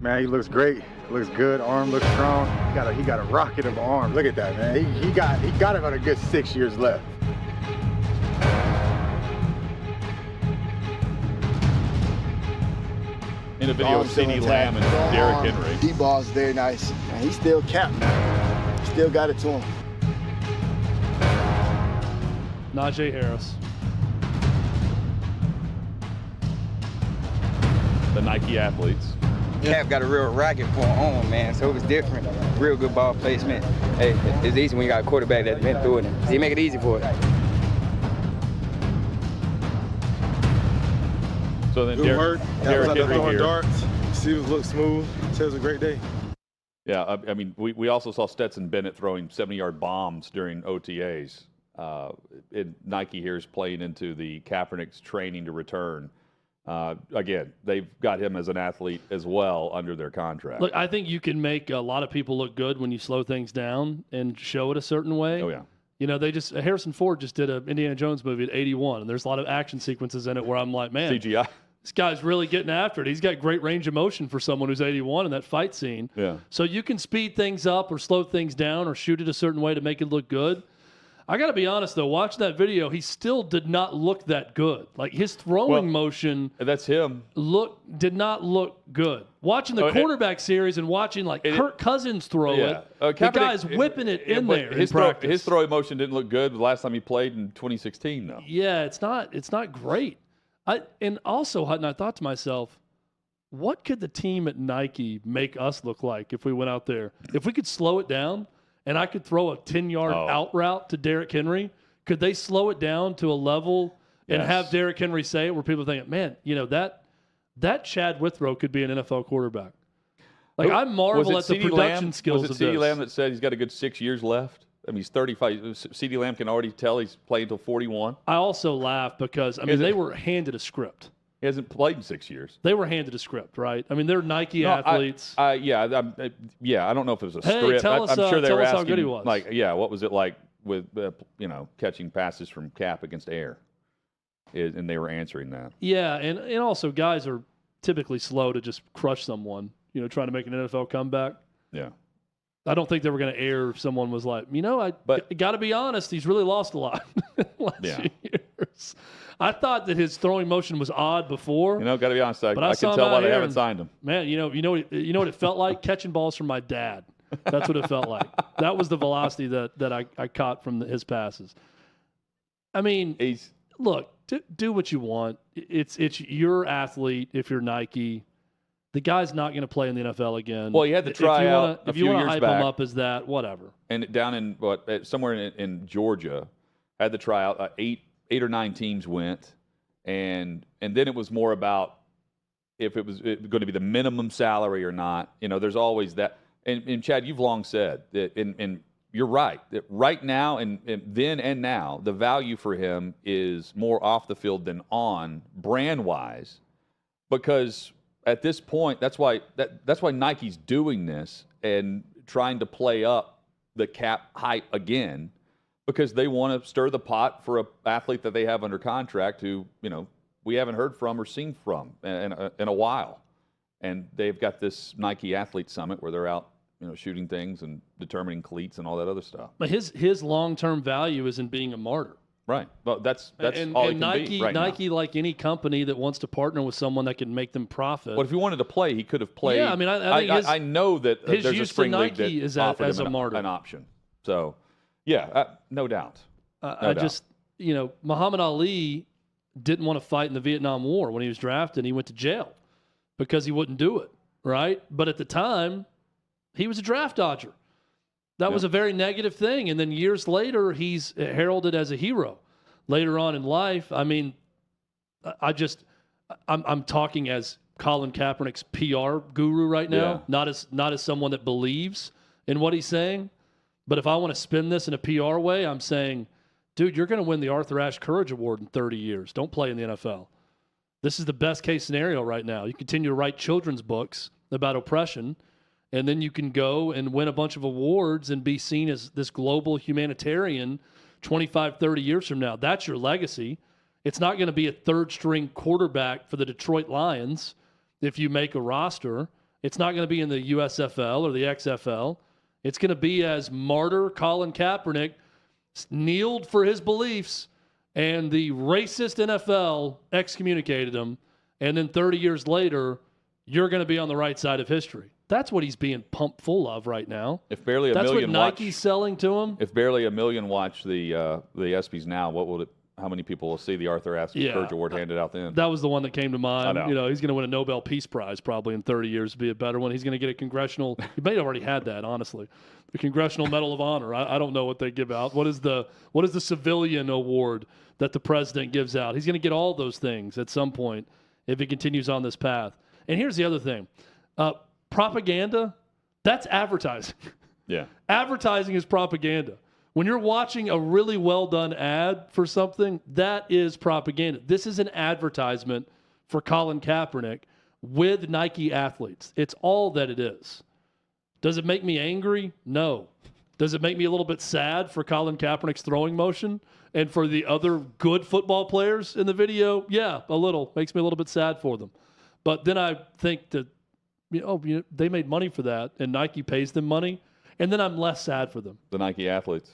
Man, he looks great. Looks good. Arm looks strong. He got a rocket of arm. Look at that, man. He got about a good 6 years left. In a video of CeeDee Lamb and Derrick Henry. Deep ball's very nice. And he's still capped now. Still got it to him. Najee Harris. The Nike athletes. Cap got a real racket for an arm, man, so it was different. Real good ball placement. Hey, it's easy when you got a quarterback that's been through it. He make it easy for it. So then Good work. Derrick Henry Henry throwing here. darts. Receivers look smooth. Said it was a great day. Yeah, I mean, we also saw Stetson Bennett throwing 70-yard bombs during OTAs. Nike here is playing into the Kaepernick's training to return. Again, they've got him as an athlete as well under their contract. Look, I think you can make a lot of people look good when you slow things down and show it a certain way. Oh, yeah. You know, Harrison Ford just did an Indiana Jones movie at 81, and there's a lot of action sequences in it where I'm like, man, CGI. This guy's really getting after it. He's got great range of motion for someone who's 81 in that fight scene. Yeah. So you can speed things up or slow things down or shoot it a certain way to make it look good. I got to be honest, though, watching that video, he still did not look that good. Like, his throwing motion that's him. Did not look good. Watching the quarterback series and watching, like, Kirk Cousins throw it, the guy's whipping it in there in practice. His throwing motion didn't look good the last time he played in 2016, though. Yeah, it's not great. And also, Hutton, I thought to myself, what could the team at Nike make us look like if we went out there? If we could slow it down and I could throw a 10-yard out route to Derrick Henry, could they slow it down to a level and have Derrick Henry say it where people think, man, you know, that Chad Withrow could be an NFL quarterback. Like, I marvel at the production skills of this. Was it CeeDee Lamb that said he's got a good 6 years left? I mean, he's 35. CeeDee Lamb can already tell he's playing until 41. I also laugh because, I mean, they were handed a script. He hasn't played in 6 years. They were handed a script, right? I mean, they're Nike athletes. I don't know if it was a script. Tell us, I'm sure they were asking, how good he was. like, what was it like with, catching passes from Cap against air? And they were answering that. Yeah, and also guys are typically slow to just crush someone, trying to make an NFL comeback. Yeah. I don't think they were going to air if someone was like, I got to be honest, he's really lost a lot last years. I thought that his throwing motion was odd before. Got to be honest, I can tell why they haven't signed him. Man, you know what it felt like? Catching balls from my dad. That's what it felt like. That was the velocity that I caught from his passes. I mean, look, do what you want. It's your athlete if you're Nike. The guy's not going to play in the NFL again. Well, he had to try out if you want to hype him up as that, whatever. And down in somewhere in Georgia, had the tryout. 8 or 9 teams went, and then it was more about if it was going to be the minimum salary or not. There's always that. And Chad, you've long said that, and you're right, that right now and then and now, the value for him is more off the field than on, brand wise, because at this point, that's why Nike's doing this and trying to play up the Cap hype again, because they want to stir the pot for an athlete that they have under contract who, we haven't heard from or seen from in a while. And they've got this Nike Athlete Summit where they're out, shooting things and determining cleats and all that other stuff. But his long-term value is in being a martyr. Right. Well, that's all it can be right Nike, now. Like any company that wants to partner with someone that can make them profit. But if he wanted to play, he could have played. Yeah, I mean, I know that his there's use a spring to league Nike that is offered as him a martyr. an option. So, yeah, no doubt. Muhammad Ali didn't want to fight in the Vietnam War when he was drafted, and he went to jail because he wouldn't do it, right? But at the time, he was a draft dodger. That was a very negative thing. And then years later, he's heralded as a hero. Later on in life, I mean, I'm talking as Colin Kaepernick's PR guru right now, not as someone that believes in what he's saying. But if I want to spin this in a PR way, I'm saying, dude, you're going to win the Arthur Ashe Courage Award in 30 years. Don't play in the NFL. This is the best case scenario right now. You continue to write children's books about oppression, and then you can go and win a bunch of awards and be seen as this global humanitarian 25, 30 years from now. That's your legacy. It's not going to be a third-string quarterback for the Detroit Lions if you make a roster. It's not going to be in the USFL or the XFL. It's going to be as martyr Colin Kaepernick kneeled for his beliefs and the racist NFL excommunicated him. And then 30 years later, you're going to be on the right side of history. That's what he's being pumped full of right now. If barely a That's million what Nike's selling to him. If barely a million watch the ESPYs now, what will it? How many people will see the Arthur Ashe Courage Award handed out then? That was the one that came to mind. I know. He's going to win a Nobel Peace Prize probably in 30 years to be a better one. He's going to get a congressional. He may have already had that, honestly. The Congressional Medal of Honor. I don't know what they give out. What is the civilian award that the president gives out? He's going to get all those things at some point if he continues on this path. And here's the other thing. Propaganda, that's advertising. Yeah. Advertising is propaganda. When you're watching a really well-done ad for something, that is propaganda. This is an advertisement for Colin Kaepernick with Nike athletes. It's all that it is. Does it make me angry? No. Does it make me a little bit sad for Colin Kaepernick's throwing motion and for the other good football players in the video? Yeah, a little. Makes me a little bit sad for them. But then I think that, they made money for that, and Nike pays them money. And then I'm less sad for them. The Nike athletes.